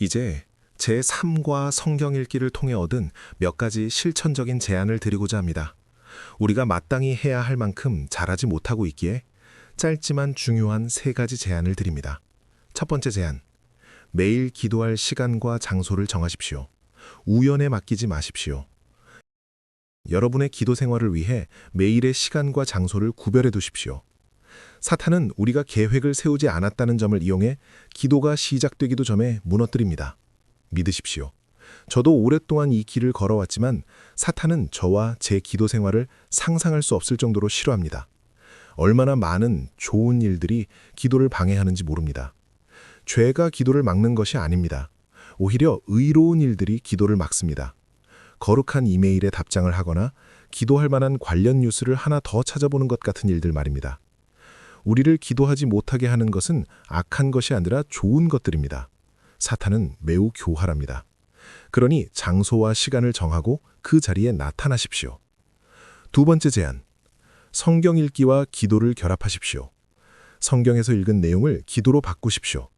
이제 제 삶과 성경 읽기를 통해 얻은 몇 가지 실천적인 제안을 드리고자 합니다. 우리가 마땅히 해야 할 만큼 잘하지 못하고 있기에 짧지만 중요한 세 가지 제안을 드립니다. 첫 번째 제안, 매일 기도할 시간과 장소를 정하십시오. 우연에 맡기지 마십시오. 여러분의 기도 생활을 위해 매일의 시간과 장소를 구별해 두십시오. 사탄은 우리가 계획을 세우지 않았다는 점을 이용해 기도가 시작되기도 전에 무너뜨립니다. 믿으십시오. 저도 오랫동안 이 길을 걸어왔지만 사탄은 저와 제 기도 생활을 상상할 수 없을 정도로 싫어합니다. 얼마나 많은 좋은 일들이 기도를 방해하는지 모릅니다. 죄가 기도를 막는 것이 아닙니다. 오히려 의로운 일들이 기도를 막습니다. 거룩한 이메일에 답장을 하거나 기도할 만한 관련 뉴스를 하나 더 찾아보는 것 같은 일들 말입니다. 우리를 기도하지 못하게 하는 것은 악한 것이 아니라 좋은 것들입니다. 사탄은 매우 교활합니다. 그러니 장소와 시간을 정하고 그 자리에 나타나십시오. 두 번째 제안, 성경 읽기와 기도를 결합하십시오. 성경에서 읽은 내용을 기도로 바꾸십시오.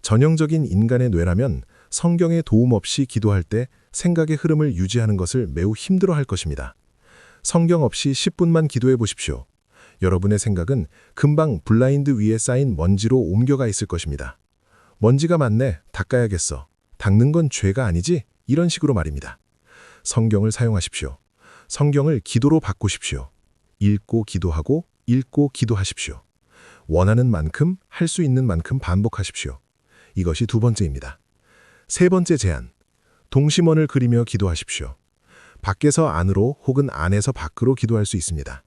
전형적인 인간의 뇌라면 성경의 도움 없이 기도할 때 생각의 흐름을 유지하는 것을 매우 힘들어할 것입니다. 성경 없이 10분만 기도해 보십시오. 여러분의 생각은 금방 블라인드 위에 쌓인 먼지로 옮겨가 있을 것입니다. 먼지가 많네, 닦아야겠어. 닦는 건 죄가 아니지? 이런 식으로 말입니다. 성경을 사용하십시오. 성경을 기도로 바꾸십시오. 읽고 기도하고 읽고 기도하십시오. 원하는 만큼, 할 수 있는 만큼 반복하십시오. 이것이 두 번째입니다. 세 번째 제안, 동심원을 그리며 기도하십시오. 밖에서 안으로 혹은 안에서 밖으로 기도할 수 있습니다.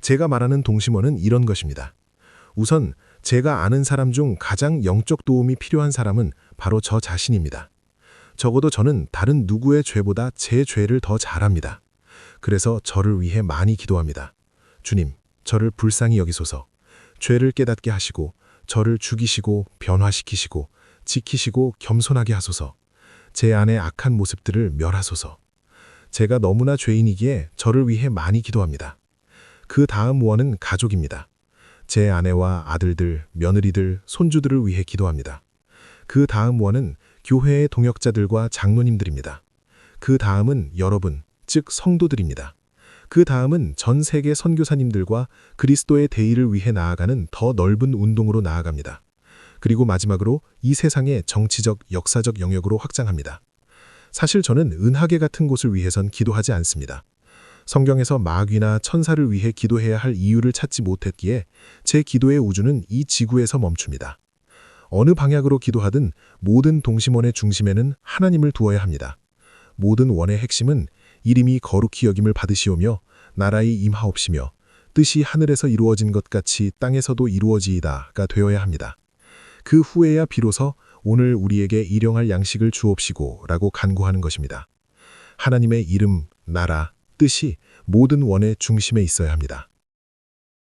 제가 말하는 동심원은 이런 것입니다. 우선 제가 아는 사람 중 가장 영적 도움이 필요한 사람은 바로 저 자신입니다. 적어도 저는 다른 누구의 죄보다 제 죄를 더 잘합니다. 그래서 저를 위해 많이 기도합니다. 주님, 저를 불쌍히 여기소서. 죄를 깨닫게 하시고 저를 죽이시고 변화시키시고 지키시고 겸손하게 하소서. 제 안의 악한 모습들을 멸하소서. 제가 너무나 죄인이기에 저를 위해 많이 기도합니다. 그 다음 원은 가족입니다. 제 아내와 아들들, 며느리들, 손주들을 위해 기도합니다. 그 다음 원은 교회의 동역자들과 장로님들입니다. 그 다음은 여러분, 즉 성도들입니다. 그 다음은 전 세계 선교사님들과 그리스도의 대의를 위해 나아가는 더 넓은 운동으로 나아갑니다. 그리고 마지막으로 이 세상의 정치적, 역사적 영역으로 확장합니다. 사실 저는 은하계 같은 곳을 위해선 기도하지 않습니다. 성경에서 마귀나 천사를 위해 기도해야 할 이유를 찾지 못했기에 제 기도의 우주는 이 지구에서 멈춥니다. 어느 방향으로 기도하든 모든 동심원의 중심에는 하나님을 두어야 합니다. 모든 원의 핵심은 이름이 거룩히 여김을 받으시오며 나라의 임하옵시며 뜻이 하늘에서 이루어진 것 같이 땅에서도 이루어지이다가 되어야 합니다. 그 후에야 비로소 오늘 우리에게 일용할 양식을 주옵시고 라고 간구하는 것입니다. 하나님의 이름, 나라, 뜻이 모든 원의 중심에 있어야 합니다.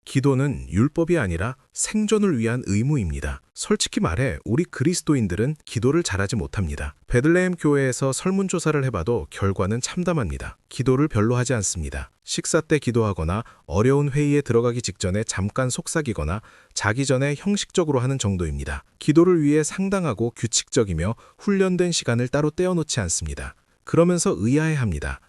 기도는 율법이 아니라 생존을 위한 의무입니다. 솔직히 말해 우리 그리스도인들은 기도를 잘하지 못합니다. 베들레헴 교회에서 설문조사를 해봐도 결과는 참담합니다. 기도를 별로 하지 않습니다. 식사 때 기도하거나 어려운 회의에 들어가기 직전에 잠깐 속삭이거나 자기 전에 형식적으로 하는 정도입니다. 기도를 위해 상당하고 규칙적이며 훈련된 시간을 따로 떼어놓지 않습니다. 그러면서 의아해합니다.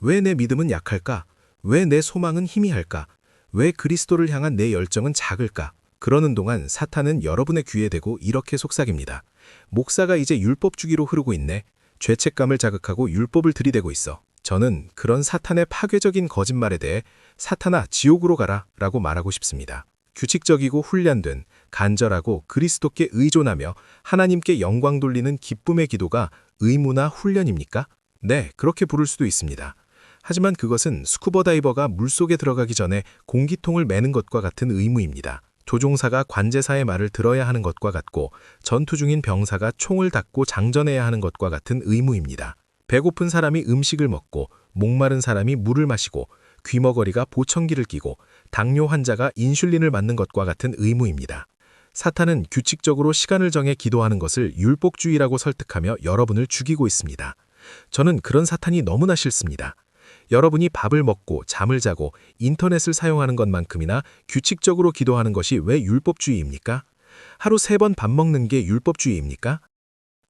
왜 내 믿음은 약할까? 왜 내 소망은 희미할까? 왜 그리스도를 향한 내 열정은 작을까? 그러는 동안 사탄은 여러분의 귀에 대고 이렇게 속삭입니다. 목사가 이제 율법 주기로 흐르고 있네. 죄책감을 자극하고 율법을 들이대고 있어. 저는 그런 사탄의 파괴적인 거짓말에 대해 사탄아 지옥으로 가라 라고 말하고 싶습니다. 규칙적이고 훈련된, 간절하고 그리스도께 의존하며 하나님께 영광 돌리는 기쁨의 기도가 의무나 훈련입니까? 네, 그렇게 부를 수도 있습니다. 하지만 그것은 스쿠버 다이버가 물속에 들어가기 전에 공기통을 매는 것과 같은 의무입니다. 조종사가 관제사의 말을 들어야 하는 것과 같고 전투 중인 병사가 총을 닫고 장전해야 하는 것과 같은 의무입니다. 배고픈 사람이 음식을 먹고 목마른 사람이 물을 마시고 귀머거리가 보청기를 끼고 당뇨 환자가 인슐린을 맞는 것과 같은 의무입니다. 사탄은 규칙적으로 시간을 정해 기도하는 것을 율법주의라고 설득하며 여러분을 죽이고 있습니다. 저는 그런 사탄이 너무나 싫습니다. 여러분이 밥을 먹고 잠을 자고 인터넷을 사용하는 것만큼이나 규칙적으로 기도하는 것이 왜 율법주의입니까? 하루 3번 밥 먹는 게 율법주의입니까?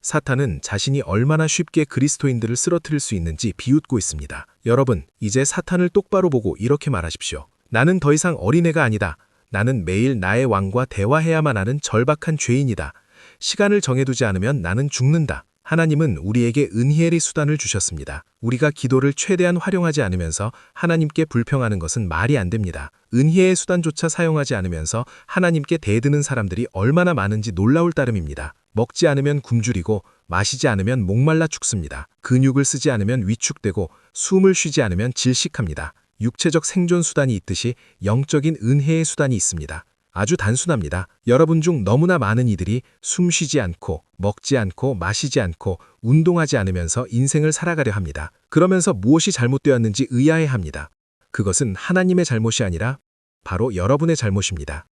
사탄은 자신이 얼마나 쉽게 그리스도인들을 쓰러뜨릴 수 있는지 비웃고 있습니다. 여러분, 이제 사탄을 똑바로 보고 이렇게 말하십시오. 나는 더 이상 어린애가 아니다. 나는 매일 나의 왕과 대화해야만 하는 절박한 죄인이다. 시간을 정해두지 않으면 나는 죽는다. 하나님은 우리에게 은희엘의 수단을 주셨습니다. 우리가 기도를 최대한 활용하지 않으면서 하나님께 불평하는 것은 말이 안 됩니다. 은희의 수단조차 사용하지 않으면서 하나님께 대드는 사람들이 얼마나 많은지 놀라울 따름입니다. 먹지 않으면 굶주리고 마시지 않으면 목말라 죽습니다. 근육을 쓰지 않으면 위축되고 숨을 쉬지 않으면 질식합니다. 육체적 생존 수단이 있듯이 영적인 은혜의 수단이 있습니다. 아주 단순합니다. 여러분 중 너무나 많은 이들이 숨 쉬지 않고 먹지 않고 마시지 않고 운동하지 않으면서 인생을 살아가려 합니다. 그러면서 무엇이 잘못되었는지 의아해합니다. 그것은 하나님의 잘못이 아니라 바로 여러분의 잘못입니다.